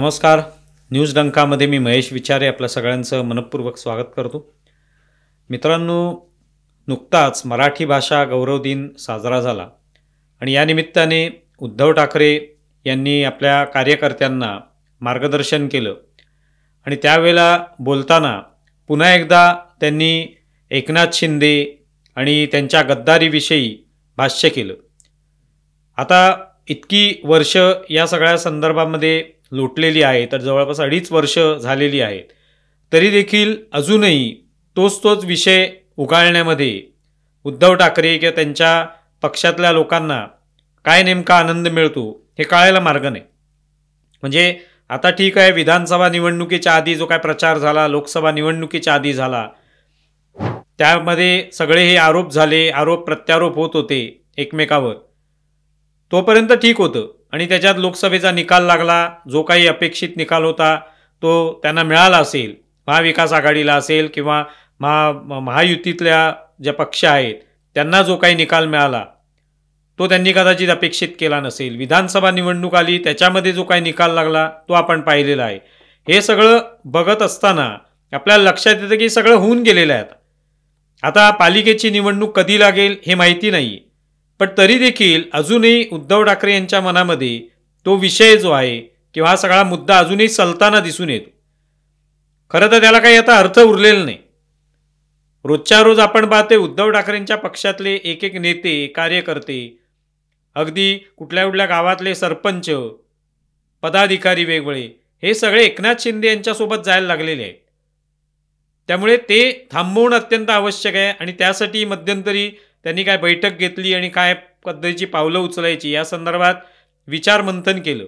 नमस्कार. न्यूज डंकामध्ये मी महेश विचारे आपल्या सगळ्यांचं मनपूर्वक स्वागत करतो. मित्रांनो, नुकताच मराठी भाषा गौरव दिन साजरा झाला आणि या निमित्ताने उद्धव ठाकरे यांनी आपल्या कार्यकर्त्यांना मार्गदर्शन केलं आणि त्यावेळेला बोलताना पुन्हा एकदा त्यांनी एकनाथ शिंदे आणि त्यांच्या गद्दारीविषयी भाष्य केलं. आता इतकी वर्ष या सगळ्या संदर्भामध्ये लोटलेली आहे, तर जवळपास 2.5 वर्ष झालेली आहेत, तरी देखील अजूनही तोच विषय उगाळण्यामध्ये उद्धव ठाकरे किंवा त्यांच्या पक्षातल्या लोकांना काय नेमका आनंद मिळतो हे कळायला मार्ग नाही. म्हणजे आता ठीक आहे, विधानसभा निवडणुकीच्या आधी जो काय प्रचार झाला, लोकसभा निवडणुकीच्या आधी झाला, त्यामध्ये सगळे हे आरोप झाले, आरोप प्रत्यारोप होत होते एकमेकावर, तोपर्यंत ठीक होतं. आणि त्याच्यात लोकसभेचा निकाल लागला, जो काही अपेक्षित निकाल होता तो त्यांना मिळाला असेल, महाविकास आघाडीला असेल किंवा महायुतीतल्या ज्या पक्ष आहेत त्यांना जो काही निकाल मिळाला तो त्यांनी कदाचित अपेक्षित केला नसेल. विधानसभा निवडणूक आली, त्याच्यामध्ये जो काही निकाल लागला तो आपण पाहिलेला आहे. हे सगळं बघत असताना आपल्याला लक्षात येतं की सगळं होऊन गेलेलं आहे. आता पालिकेची निवडणूक कधी लागेल हे माहिती नाही, पण तरी देखील अजूनही उद्धव ठाकरे यांच्या मनामध्ये तो विषय जो आहे किंवा हा सगळा मुद्दा अजूनही सलताना दिसून येतो. खरं तर त्याला काही आता अर्थ उरलेला नाही. रोजच्या रोज आपण पाहते उद्धव ठाकरेंच्या पक्षातले एक नेते, कार्यकर्ते, अगदी कुठल्या कुठल्या गावातले सरपंच, पदाधिकारी वेगवेगळे, हे सगळे एकनाथ शिंदे यांच्यासोबत जायला लागलेले आहेत. त्यामुळे ते थांबवणं अत्यंत आवश्यक आहे आणि त्यासाठी मध्यंतरी त्यांनी काय बैठक घेतली आणि काय पद्धतीची पावलं उचलायची या संदर्भात विचारमंथन केलं.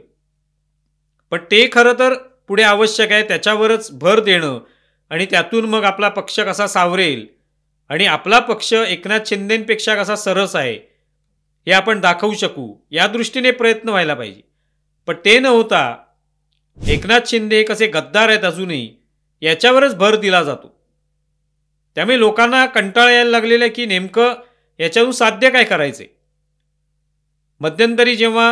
पण ते खरं तर पुढे आवश्यक आहे, त्याच्यावरच भर देणं आणि त्यातून मग आपला पक्ष कसा सावरेल आणि आपला पक्ष एकनाथ शिंदेंपेक्षा कसा सरस आहे हे आपण दाखवू शकू, या दृष्टीने प्रयत्न व्हायला पाहिजे. पण ते न होता एकनाथ शिंदे कसे गद्दार आहेत अजूनही याच्यावरच भर दिला जातो. त्यामुळे लोकांना कंटाळा यायला लागलेला आहे की नेमकं याच्यातून साध्य काय करायचे. मध्यंतरी जेव्हा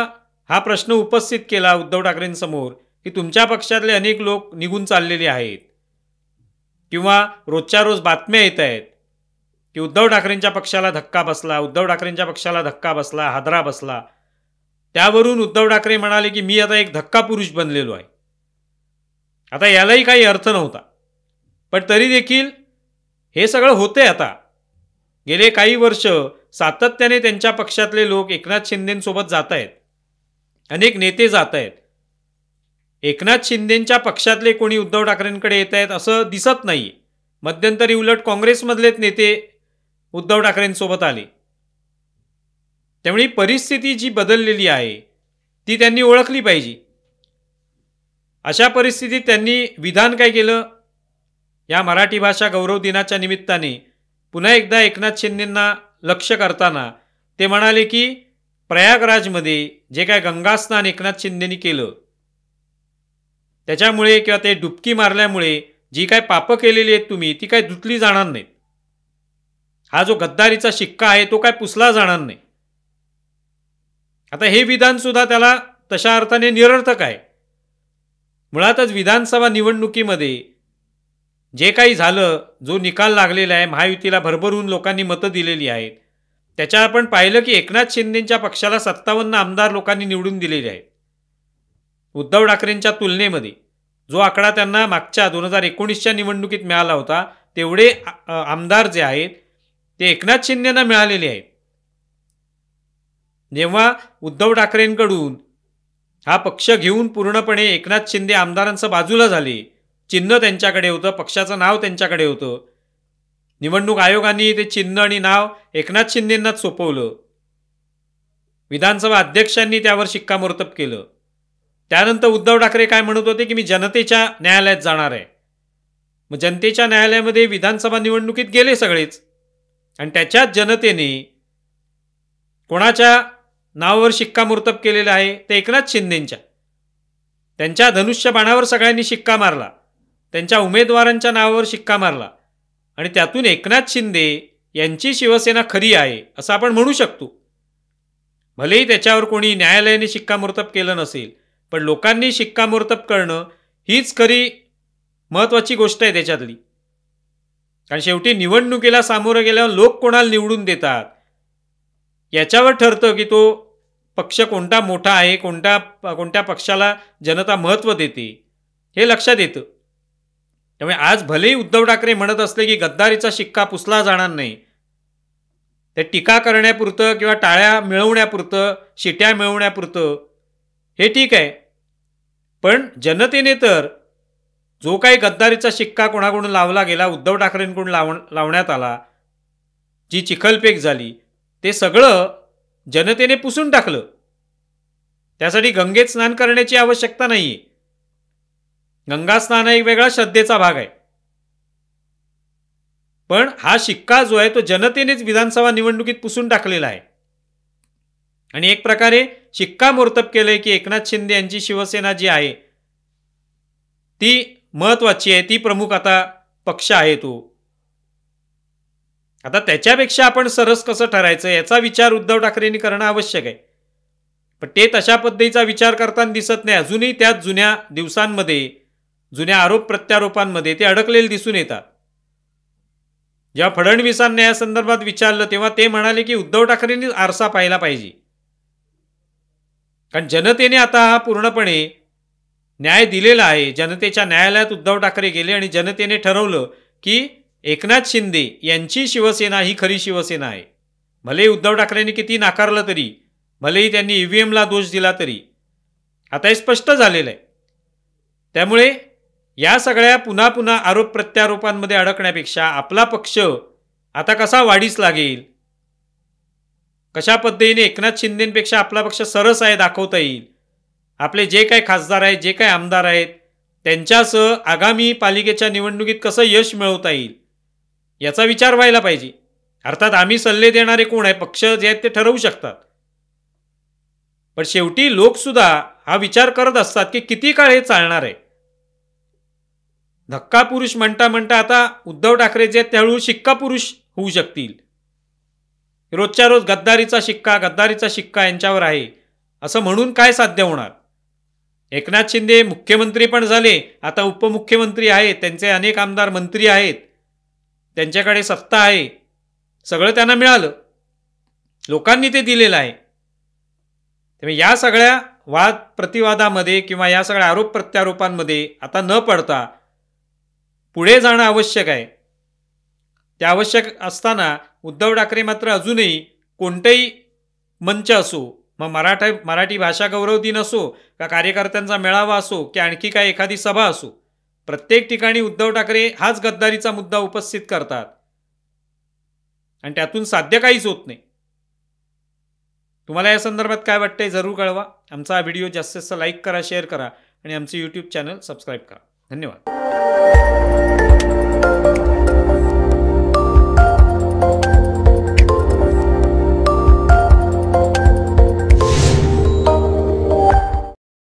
हा प्रश्न उपस्थित केला उद्धव ठाकरेंसमोर की तुमच्या पक्षातले अनेक लोक निघून चाललेले आहेत किंवा रोजच्या रोज बातम्या येत आहेत की उद्धव ठाकरेंच्या पक्षाला धक्का बसला, उद्धव ठाकरेंच्या पक्षाला धक्का बसला, हादरा बसला, त्यावरून उद्धव ठाकरे म्हणाले की मी आता एक धक्का पुरुष बनलेलो आहे. आता यालाही काही अर्थ नव्हता, पण तरी देखील हे सगळं होते. आता गेले काही वर्ष सातत्याने त्यांच्या पक्षातले लोक एकनाथ शिंदेंसोबत जात आहेत, अनेक नेते जात आहेत. एकनाथ शिंदेंच्या पक्षातले कोणी उद्धव ठाकरेंकडे येत आहेत असं दिसत नाही. मध्यंतरी उलट काँग्रेसमधलेच नेते उद्धव ठाकरेंसोबत आले. त्यामुळे परिस्थिती जी बदललेली आहे ती त्यांनी ओळखली पाहिजे. अशा परिस्थितीत त्यांनी विधान काय केलं, या मराठी भाषा गौरव दिनाच्या निमित्ताने पुन्हा एकदा एकनाथ शिंदेंना लक्ष करताना ते म्हणाले की प्रयागराजमध्ये जे काय गंगास्नान एकनाथ शिंदेंनी केलं त्याच्यामुळे किंवा ते डुबकी मारल्यामुळे जी काय पापं केलेली आहेत तुम्ही ती काय धुतली जाणार नाहीत. हा जो गद्दारीचा शिक्का आहे तो काय पुसला जाणार नाही. आता हे विधान सुद्धा त्याला तशा अर्थाने निरर्थक आहे. मुळातच विधानसभा निवडणुकीमध्ये जे काही झालं, जो निकाल लागलेला आहे, महायुतीला भरभरून लोकांनी मतं दिलेली आहेत, त्याच्या आपण पाहिलं की एकनाथ शिंदेंच्या पक्षाला 57 आमदार लोकांनी निवडून दिलेले आहेत. उद्धव ठाकरेंच्या तुलनेमध्ये जो आकडा त्यांना मागच्या 2019च्या निवडणुकीत मिळाला होता तेवढे आमदार जे आहेत ते एकनाथ शिंदेंना मिळालेले आहेत. जेव्हा उद्धव ठाकरेंकडून हा पक्ष घेऊन पूर्णपणे एकनाथ शिंदे आमदारांचं बाजूला झाले, चिन्ह त्यांच्याकडे होतं, पक्षाचं नाव त्यांच्याकडे होतं, निवडणूक आयोगाने ते चिन्ह आणि नाव एकनाथ शिंदेंनाच सोपवलं, विधानसभा अध्यक्षांनी त्यावर शिक्कामोर्तब केलं. त्यानंतर उद्धव ठाकरे काय म्हणत होते की मी जनतेच्या न्यायालयात जाणार आहे. मग जनतेच्या न्यायालयामध्ये विधानसभा निवडणुकीत गेले सगळेच आणि त्याच्यात जनतेने कोणाच्या नावावर शिक्कामोर्तब केलेलं आहे, ते एकनाथ शिंदेंच्या. त्यांच्या धनुष्यबाणावर सगळ्यांनी शिक्का मारला, त्यांच्या उमेदवारांच्या नावावर शिक्का मारला आणि त्यातून एकनाथ शिंदे यांची शिवसेना खरी आहे असं आपण म्हणू शकतो. भलेही त्याच्यावर कोणी न्यायालयाने शिक्कामोर्तब केलं नसेल, पण लोकांनी शिक्कामोर्तब करणं हीच खरी महत्त्वाची गोष्ट आहे त्याच्यातली. कारण शेवटी निवडणुकीला सामोरं गेल्यावर लोक कोणाला निवडून देतात याच्यावर ठरतं की तो पक्ष कोणता मोठा आहे, कोणत्या पक्षाला जनता महत्त्व देते हे लक्षात येतं. त्यामुळे आज भलेही उद्धव ठाकरे म्हणत असले की गद्दारीचा शिक्का पुसला जाणार नाही, ते टीका करण्यापुरतं किंवा टाळ्या मिळवण्यापुरतं, शिट्या मिळवण्यापुरतं हे ठीक आहे. पण जनतेने तर जो काही गद्दारीचा शिक्का कोणाकडून लावला गेला, उद्धव ठाकरेंकडून लावण्यात आला, जी चिखलफेक झाली, ते सगळं जनतेने पुसून टाकलं. त्यासाठी गंगेत स्नान करण्याची आवश्यकता नाही. गंगा स्नान हा एक वेगळा श्रद्धेचा भाग आहे. पण हा शिक्का जो आहे तो जनतेनेच विधानसभा निवडणुकीत पुसून टाकलेला आहे. आणि एक प्रकारे शिक्कामोर्तब केलंय की एकनाथ शिंदे यांची शिवसेना जी आहे ती महत्त्वाची आहे, ती प्रमुख आता पक्ष आहे तो. आता त्याच्यापेक्षा आपण सरस कसं ठरायचं याचा विचार उद्धव ठाकरेंनी करणं आवश्यक आहे. पण ते तशा पद्धतीचा विचार करताना दिसत नाही. अजूनही त्याच जुन्या दिवसांमध्ये, जुन्या आरोप प्रत्यारोपांमध्ये ते अडकलेले दिसून येतात. जेव्हा फडणवीसांना या संदर्भात विचारलं तेव्हा ते म्हणाले की उद्धव ठाकरेंनी आरसा पाहिला पाहिजे. कारण जनतेने आता हा पूर्णपणे न्याय दिलेला आहे. जनतेच्या न्यायालयात उद्धव ठाकरे गेले आणि जनतेने ठरवलं की एकनाथ शिंदे यांची शिवसेना ही खरी शिवसेना आहे. भलेही उद्धव ठाकरेंनी किती नाकारलं तरी, भलेही त्यांनी ईव्हीएमला दोष दिला तरी, आता हे स्पष्ट झालेलं आहे. त्यामुळे या सगळ्या पुन्हा पुन्हा आरोप प्रत्यारोपांमध्ये अडकण्यापेक्षा आपला पक्ष आता कसा वाढीस लागेल, कशा पद्धतीने एकनाथ शिंदेपेक्षा आपला पक्ष सरस आहे दाखवता येईल, आपले जे काही खासदार आहेत, जे काही आमदार आहेत त्यांच्यासह आगामी पालिकेच्या निवडणुकीत कसं यश मिळवता येईल याचा विचार व्हायला पाहिजे. अर्थात आम्ही सल्ले देणारे कोण आहे, पक्ष जे आहेत ते ठरवू शकतात. पण शेवटी लोकसुद्धा हा विचार करत असतात की किती काळ हे चालणार आहे. धक्का पुरुष म्हणता म्हणता आता उद्धव ठाकरे जे आहेत ते हळूहळू शिक्का पुरुष होऊ शकतील. रोजच्या रोज गद्दारीचा शिक्का यांच्यावर आहे असं म्हणून काय साध्य होणार. एकनाथ शिंदे मुख्यमंत्री पण झाले, आता उपमुख्यमंत्री आहेत, त्यांचे अनेक आमदार मंत्री आहेत, त्यांच्याकडे सत्ता आहे, सगळं त्यांना मिळालं, लोकांनी ते दिलेलं आहे. त्यामुळे या सगळ्या वाद प्रतिवादामध्ये किंवा या सगळ्या आरोप प्रत्यारोपांमध्ये आता न पडता पुढे जाणं आवश्यक आहे. ते आवश्यक असताना उद्धव ठाकरे मात्र अजूनही कोणतेही मंच असो, मग मराठी भाषा गौरव दिन असो का कार्यकर्त्यांचा मेळावा असो की आणखी काय एखादी सभा असो, प्रत्येक ठिकाणी उद्धव ठाकरे हाच गद्दारीचा मुद्दा उपस्थित करतात आणि त्यातून साध्य काहीच होत नाही. तुम्हाला या संदर्भात काय वाटतंय जरूर कळवा. आमचा हा व्हिडिओ जास्तीत जास्त लाईक करा, शेअर करा आणि आमचे यूट्यूब चॅनल सबस्क्राईब करा. धन्यवाद.